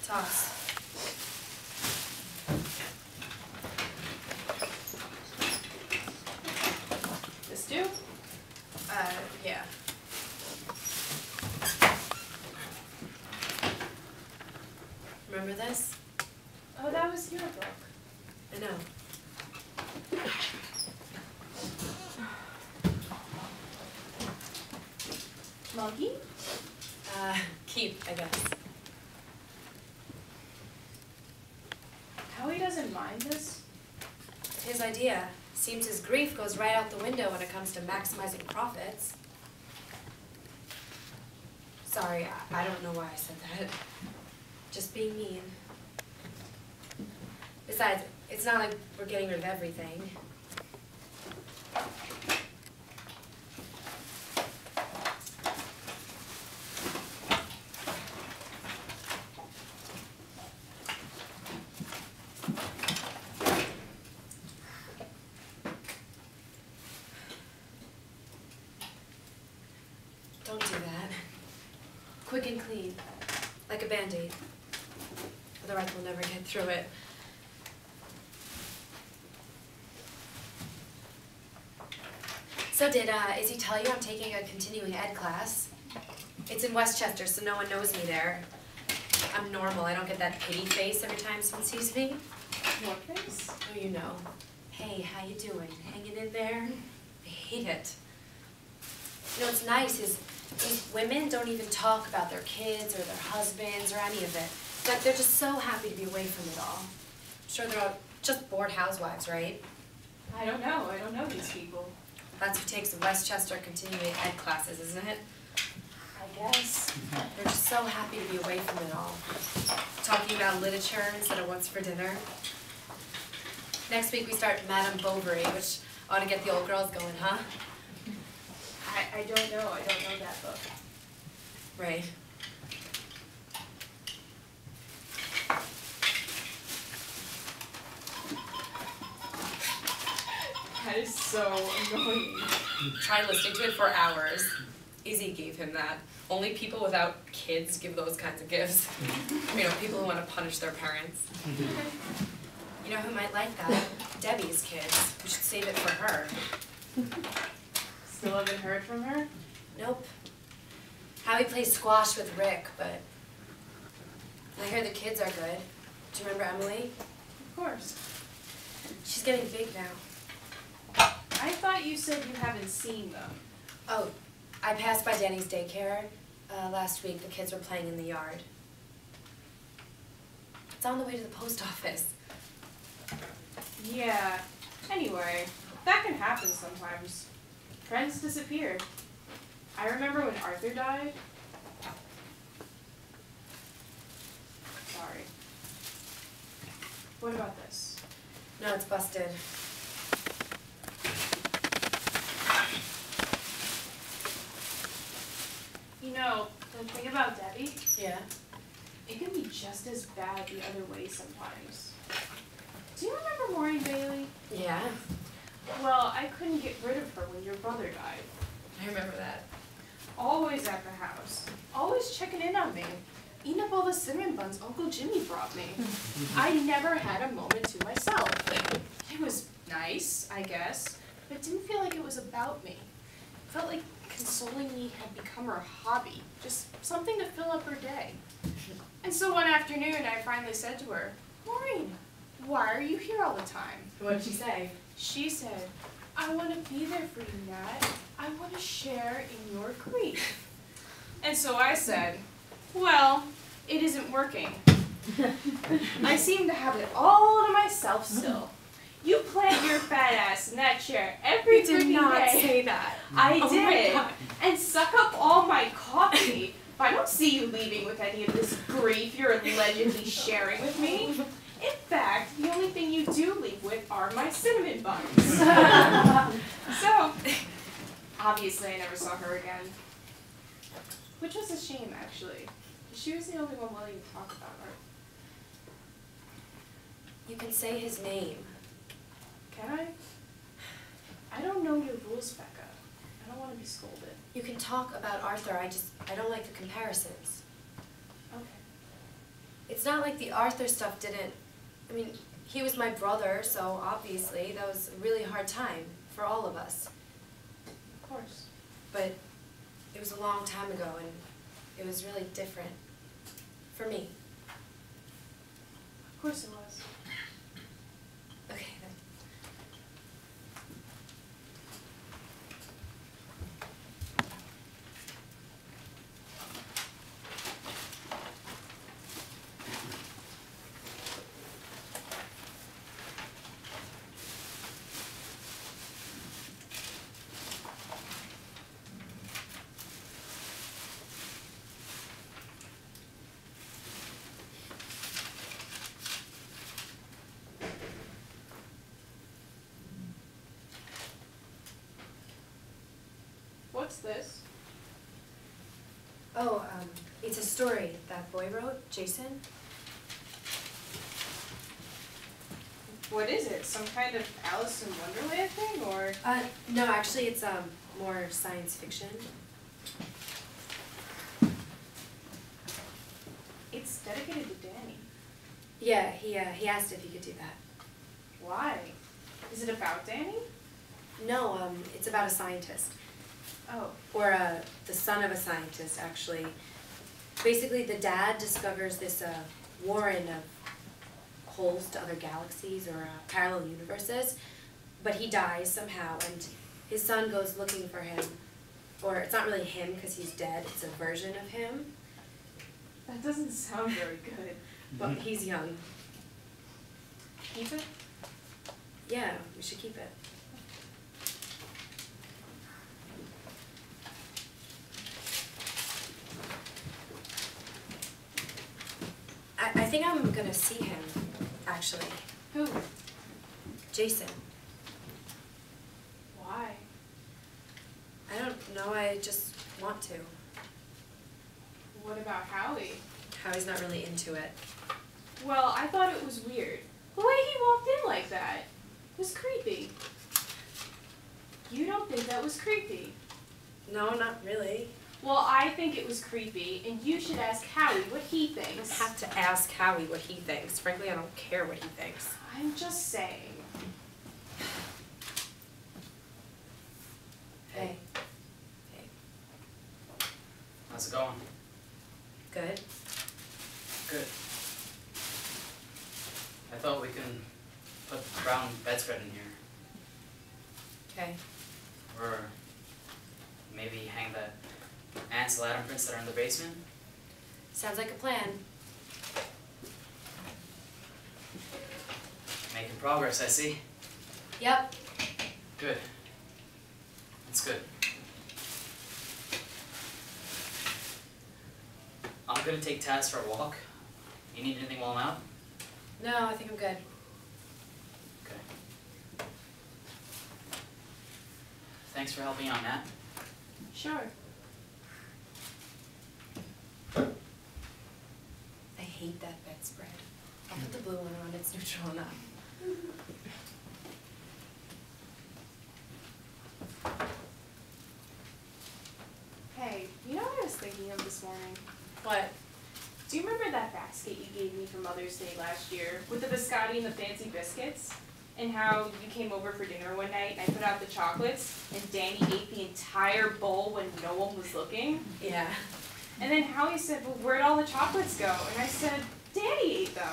Toss. This too? Yeah. Remember this? Oh, that was your book. I know. Monkey? Keep, I guess. Howie doesn't mind this? It's his idea. Seems his grief goes right out the window when it comes to maximizing profits. Sorry, I don't know why I said that. Just being mean. Besides, it's not like we're getting rid of everything. Don't do that. Quick and clean, like a Band-Aid. Otherwise we'll never get through it. So did Izzy tell you I'm taking a continuing ed class? It's in Westchester, so no one knows me there. I'm normal. I don't get that pity face every time someone sees me. What face? Oh, you know. Hey, how you doing? Hanging in there? I hate it. You know what's nice is these women don't even talk about their kids or their husbands or any of it. Like, they're just so happy to be away from it all. I'm sure they're all just bored housewives, right? I don't know. I don't know these people. That's who takes the Westchester continuing ed classes, isn't it? I guess. They're just so happy to be away from it all. Talking about literature instead of what's for dinner. Next week we start Madame Bovary, which ought to get the old girls going, huh? I don't know. I don't know that book. Right. That is so annoying. Tried listening to it for hours. Izzy gave him that. Only people without kids give those kinds of gifts. You know, people who want to punish their parents. You know who might like that? Debbie's kids. We should save it for her. Still haven't heard from her? Nope. Howie plays squash with Rick, but I hear the kids are good. Do you remember Emily? Of course. She's getting big now. I thought you said you haven't seen them. Oh, I passed by Danny's daycare last week. The kids were playing in the yard. It's on the way to the post office. Yeah. Anyway, that can happen sometimes. Friends disappear. I remember when Arthur died. Sorry. What about this? No, it's busted. You know, the thing about Debbie, Yeah? it can be just as bad the other way sometimes. Do you remember Maureen Bailey? Yeah? Well, I couldn't get rid of her when your brother died. I remember that. Always at the house. Always checking in on me. Eating up all the cinnamon buns Uncle Jimmy brought me. I never had a moment to myself. It was nice, I guess, but it didn't feel like it was about me. It felt like consoling me had become her hobby, just something to fill up her day. And so one afternoon I finally said to her, Maureen, why are you here all the time? What did she say? She said, I want to be there for you, Nat. I want to share in your grief. And so I said, well, it isn't working. I seem to have it all to myself still. You plant your fat ass in that chair every freaking day. You did not say that. I Oh did. my God. And suck up all my coffee. If I don't see you leaving with any of this grief you're allegedly sharing with me. In fact, the only thing you do leave with are my cinnamon buns. So, obviously I never saw her again. Which was a shame, actually. She was the only one willing to talk about her. You can say his name. Can I? I don't know your rules, Becca. I don't want to be scolded. You can talk about Arthur. I don't like the comparisons. Okay. It's not like the Arthur stuff didn't, I mean, he was my brother, so obviously that was a really hard time for all of us. Of course. But it was a long time ago, and it was really different for me. Of course it was. Okay, then. What's this? Oh, it's a story that boy wrote, Jason. What is it? Some kind of Alice in Wonderland thing, or? No, actually it's more science fiction. It's dedicated to Danny. Yeah, he asked if he could do that. Why? Is it about Danny? No, it's about a scientist. Oh. Or the son of a scientist, actually. Basically, the dad discovers this warren of holes to other galaxies or parallel universes, but he dies somehow, and his son goes looking for him. Or it's not really him because he's dead, it's a version of him, That doesn't sound very good. but he's young. Keep it? Yeah, we should keep it. I think I'm gonna see him, actually. Who? Jason. Why? I don't know, I just want to. What about Howie? Howie's not really into it. Well, I thought it was weird. The way he walked in like that was creepy. You don't think that was creepy? No, not really. Well, I think it was creepy, and you should ask Howie what he I thinks. have to ask Howie what he thinks. Frankly, I don't care what he thinks. I'm just saying. Hey. Hey. How's it going? Good? Good. I thought we can put the brown bedspread in here. Okay. Or maybe hang the Ansel Adam prints that are in the basement. Sounds like a plan. Making progress, I see. Yep. Good. That's good. I'm gonna take Taz for a walk. You need anything while I'm out? No, I think I'm good. Okay. Thanks for helping out, Nat. Sure. I hate that bedspread. I'll put the blue one on, it's neutral enough. Hey, you know what I was thinking of this morning? What? Do you remember that basket you gave me for Mother's Day last year with the biscotti and the fancy biscuits? And how you came over for dinner one night and I put out the chocolates and Danny ate the entire bowl when no one was looking? Yeah. And then Howie said, well, where'd all the chocolates go? And I said, Danny ate them.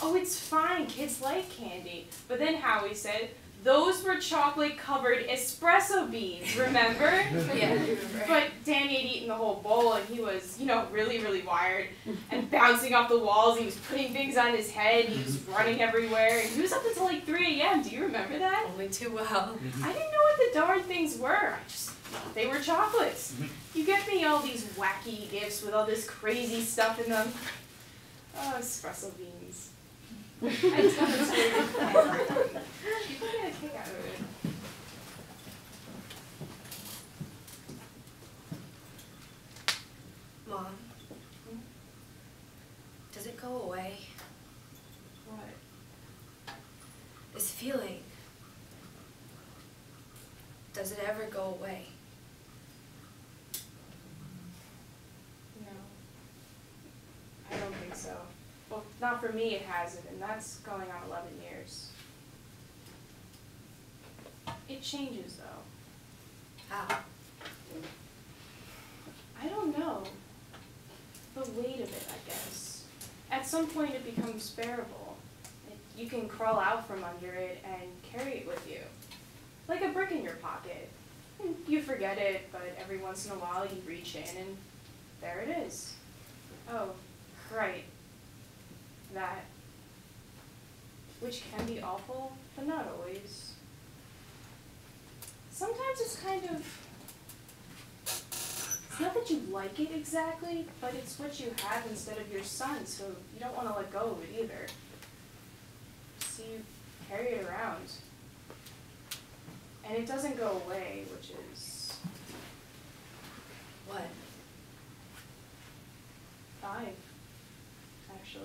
Oh, it's fine, kids like candy. But then Howie said, those were chocolate-covered espresso beans, remember? Yeah, I remember. But Danny had eaten the whole bowl and he was, you know, really, really wired and bouncing off the walls. He was putting things on his head. He was running everywhere. And he was up until like 3 a.m. Do you remember that? Only too well. I didn't know what the darn things were. I just thought they were chocolates. You get me all these wacky gifts with all this crazy stuff in them. Oh, espresso beans. I just thought it was really fun. People get a kick out of it. Mom, does it go away? What? This feeling, does it ever go away? No. I don't think so. Well, not for me, it hasn't, and that's going on 11 years. It changes, though. How? I don't know. The weight of it, I guess. At some point, it becomes bearable. You can crawl out from under it and carry it with you. Like a brick in your pocket. You forget it, but every once in a while you reach in and there it is. Oh, right. That. Which can be awful, but not always. Sometimes it's kind of, it's not that you like it exactly, but it's what you have instead of your son, so you don't want to let go of it either. So you carry it around. And it doesn't go away, which is What? 5, actually.